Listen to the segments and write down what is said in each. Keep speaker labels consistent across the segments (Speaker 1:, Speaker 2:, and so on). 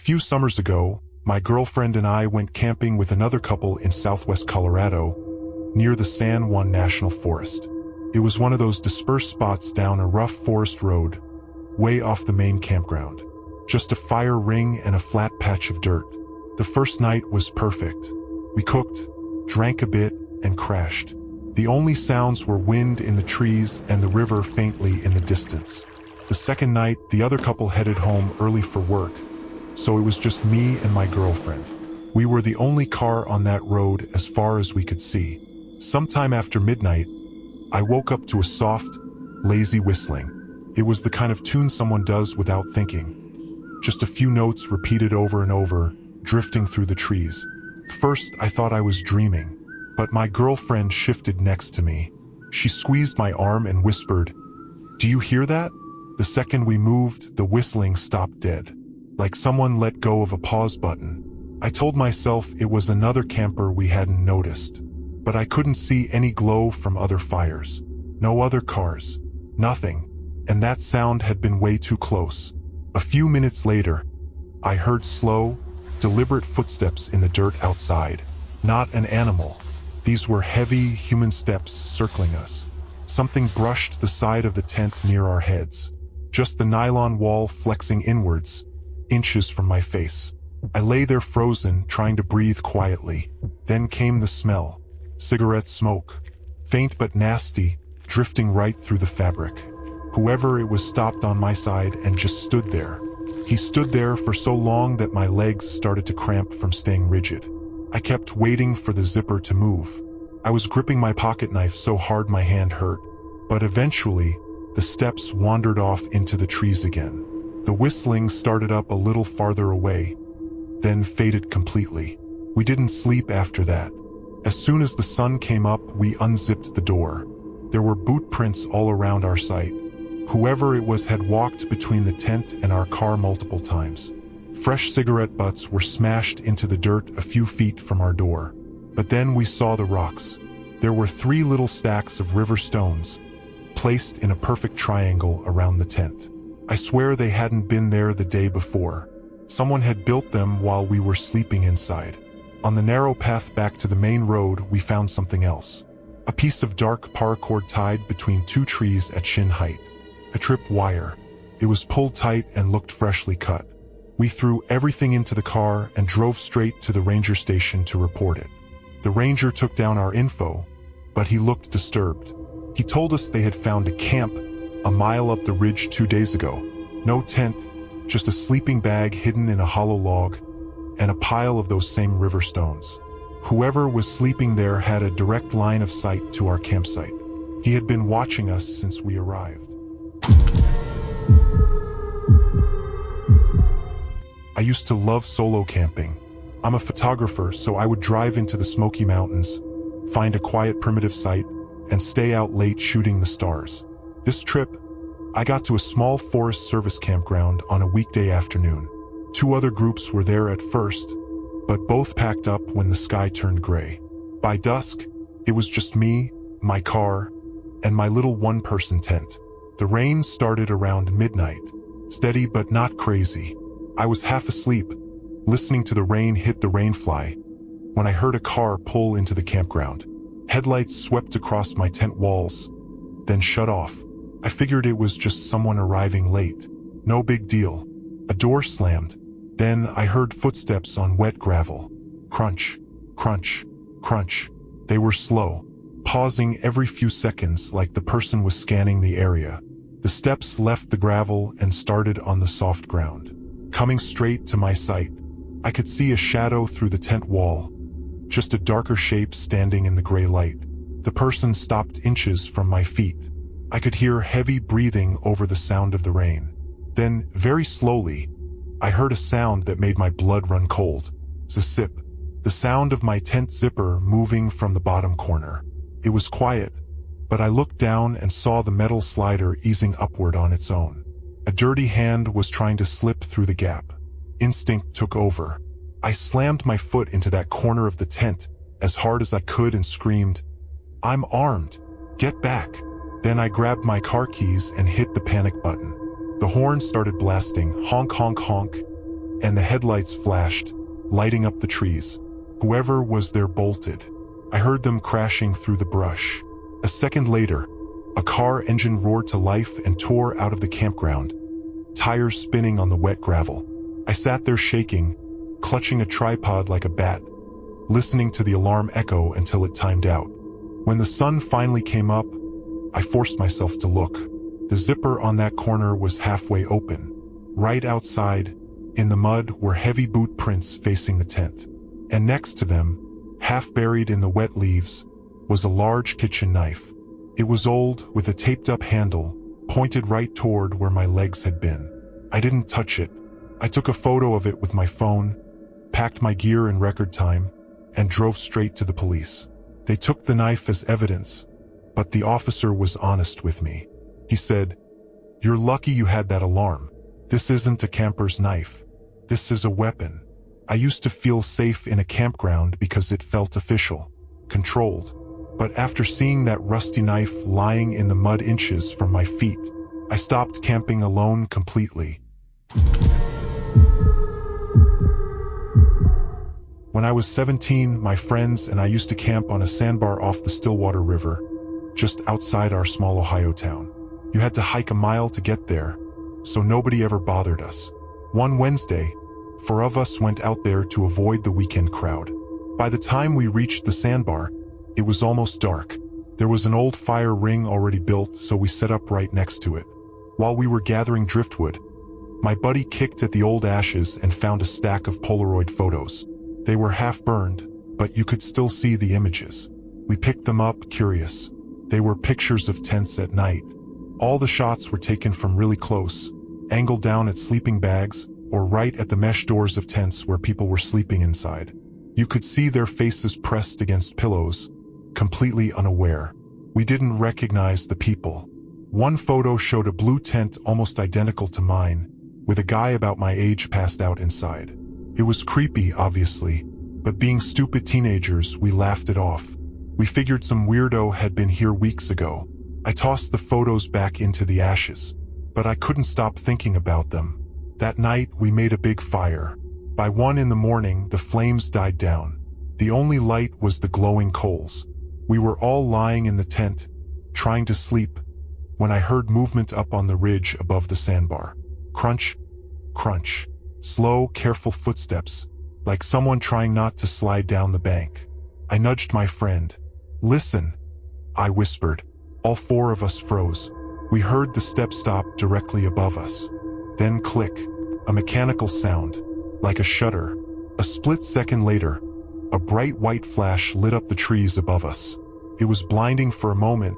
Speaker 1: few summers ago, my girlfriend and I went camping with another couple in southwest Colorado, near the San Juan National Forest. It was one of those dispersed spots down a rough forest road, way off the main campground. Just a fire ring and a flat patch of dirt. The first night was perfect. We cooked, drank a bit, and crashed. The only sounds were wind in the trees and the river faintly in the distance. The second night, the other couple headed home early for work, so it was just me and my girlfriend. We were the only car on that road as far as we could see. Sometime after midnight, I woke up to a soft, lazy whistling. It was the kind of tune someone does without thinking. Just a few notes repeated over and over, drifting through the trees. First, I thought I was dreaming, but my girlfriend shifted next to me. She squeezed my arm and whispered, "Do you hear that?" The second we moved, the whistling stopped dead, like someone let go of a pause button. I told myself it was another camper we hadn't noticed, but I couldn't see any glow from other fires. No other cars. Nothing. And that sound had been way too close. A few minutes later, I heard slow, deliberate footsteps in the dirt outside. Not an animal. These were heavy, human steps circling us. Something brushed the side of the tent near our heads. Just the nylon wall flexing inwards, inches from my face. I lay there frozen, trying to breathe quietly. Then came the smell. Cigarette smoke. Faint but nasty, drifting right through the fabric. Whoever it was stopped on my side and just stood there. He stood there for so long that my legs started to cramp from staying rigid. I kept waiting for the zipper to move. I was gripping my pocket knife so hard my hand hurt. But eventually, the steps wandered off into the trees again. The whistling started up a little farther away, then faded completely. We didn't sleep after that. As soon as the sun came up, we unzipped the door. There were boot prints all around our site. Whoever it was had walked between the tent and our car multiple times. Fresh cigarette butts were smashed into the dirt a few feet from our door. But then we saw the rocks. There were 3 little stacks of river stones, placed in a perfect triangle around the tent. I swear they hadn't been there the day before. Someone had built them while we were sleeping inside. On the narrow path back to the main road, we found something else. A piece of dark paracord tied between 2 trees at shin height. A trip wire. It was pulled tight and looked freshly cut. We threw everything into the car and drove straight to the ranger station to report it. The ranger took down our info, but he looked disturbed. He told us they had found a camp a mile up the ridge 2 days ago. No tent, just a sleeping bag hidden in a hollow log, and a pile of those same river stones. Whoever was sleeping there had a direct line of sight to our campsite. He had been watching us since we arrived. I used to love solo camping. I'm a photographer, so I would drive into the Smoky Mountains, find a quiet primitive site, and stay out late shooting the stars. This trip, I got to a small Forest Service campground on a weekday afternoon. 2 other groups were there at first, but both packed up when the sky turned gray. By dusk, it was just me, my car, and my little one-person tent. The rain started around midnight, steady but not crazy. I was half asleep, listening to the rain hit the rainfly, when I heard a car pull into the campground. Headlights swept across my tent walls, then shut off. I figured it was just someone arriving late. No big deal. A door slammed. Then I heard footsteps on wet gravel. Crunch, crunch, crunch. They were slow, pausing every few seconds like the person was scanning the area. The steps left the gravel and started on the soft ground. Coming straight to my sight, I could see a shadow through the tent wall, just a darker shape standing in the gray light. The person stopped inches from my feet. I could hear heavy breathing over the sound of the rain. Then, very slowly, I heard a sound that made my blood run cold. Zip. The sound of my tent zipper moving from the bottom corner. It was quiet, but I looked down and saw the metal slider easing upward on its own. A dirty hand was trying to slip through the gap. Instinct took over. I slammed my foot into that corner of the tent as hard as I could and screamed, "I'm armed! Get back!" Then I grabbed my car keys and hit the panic button. The horn started blasting, honk, honk, honk, and the headlights flashed, lighting up the trees. Whoever was there bolted. I heard them crashing through the brush. A second later, a car engine roared to life and tore out of the campground, tires spinning on the wet gravel. I sat there shaking, clutching a tripod like a bat, listening to the alarm echo until it timed out. When the sun finally came up, I forced myself to look. The zipper on that corner was halfway open. Right outside, in the mud, were heavy boot prints facing the tent. And next to them, half buried in the wet leaves, was a large kitchen knife. It was old, with a taped-up handle, pointed right toward where my legs had been. I didn't touch it. I took a photo of it with my phone, packed my gear in record time, and drove straight to the police. They took the knife as evidence, but the officer was honest with me. He said, "You're lucky you had that alarm. This isn't a camper's knife. This is a weapon." I used to feel safe in a campground because it felt official, controlled. But after seeing that rusty knife lying in the mud inches from my feet, I stopped camping alone completely. When I was 17, my friends and I used to camp on a sandbar off the Stillwater River, just outside our small Ohio town. You had to hike a mile to get there, so nobody ever bothered us. One Wednesday, 4 of us went out there to avoid the weekend crowd. By the time we reached the sandbar, it was almost dark. There was an old fire ring already built, so we set up right next to it. While we were gathering driftwood, my buddy kicked at the old ashes and found a stack of Polaroid photos. They were half burned, but you could still see the images. We picked them up, curious. They were pictures of tents at night. All the shots were taken from really close, angled down at sleeping bags, or right at the mesh doors of tents where people were sleeping inside. You could see their faces pressed against pillows, completely unaware. We didn't recognize the people. One photo showed a blue tent almost identical to mine, with a guy about my age passed out inside. It was creepy, obviously, but being stupid teenagers, we laughed it off. We figured some weirdo had been here weeks ago. I tossed the photos back into the ashes, but I couldn't stop thinking about them. That night, we made a big fire. By 1 in the morning, the flames died down. The only light was the glowing coals. We were all lying in the tent, trying to sleep, when I heard movement up on the ridge above the sandbar. Crunch, crunch. Slow, careful footsteps, like someone trying not to slide down the bank. I nudged my friend. "Listen," I whispered. All 4 of us froze. We heard the steps stop directly above us. Then click, a mechanical sound, like a shutter. A split second later, a bright white flash lit up the trees above us. It was blinding for a moment,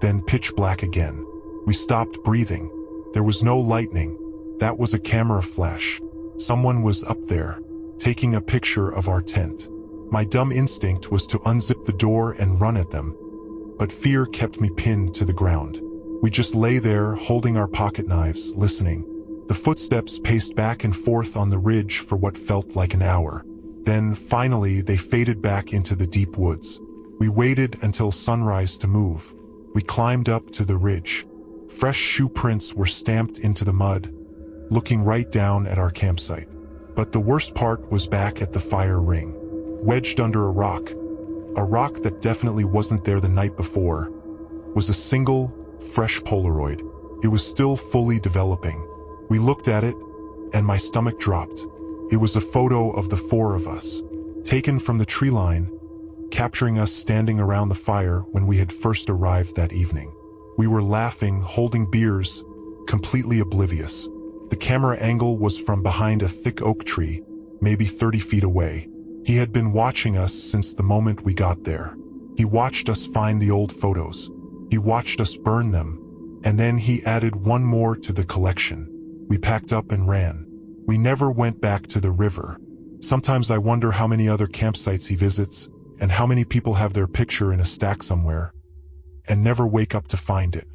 Speaker 1: then pitch black again. We stopped breathing. There was no lightning. That was a camera flash. Someone was up there, taking a picture of our tent. My dumb instinct was to unzip the door and run at them, but fear kept me pinned to the ground. We just lay there, holding our pocket knives, listening. The footsteps paced back and forth on the ridge for what felt like an hour. Then, finally, they faded back into the deep woods. We waited until sunrise to move. We climbed up to the ridge. Fresh shoe prints were stamped into the mud, looking right down at our campsite. But the worst part was back at the fire ring, wedged under a rock that definitely wasn't there the night before, was a single, fresh Polaroid. It was still fully developing. We looked at it, and my stomach dropped. It was a photo of the 4 of us, taken from the tree line, capturing us standing around the fire when we had first arrived that evening. We were laughing, holding beers, completely oblivious. The camera angle was from behind a thick oak tree, maybe 30 feet away. He had been watching us since the moment we got there. He watched us find the old photos. He watched us burn them, and then he added one more to the collection. We packed up and ran. We never went back to the river. Sometimes I wonder how many other campsites he visits, and how many people have their picture in a stack somewhere, and never wake up to find it.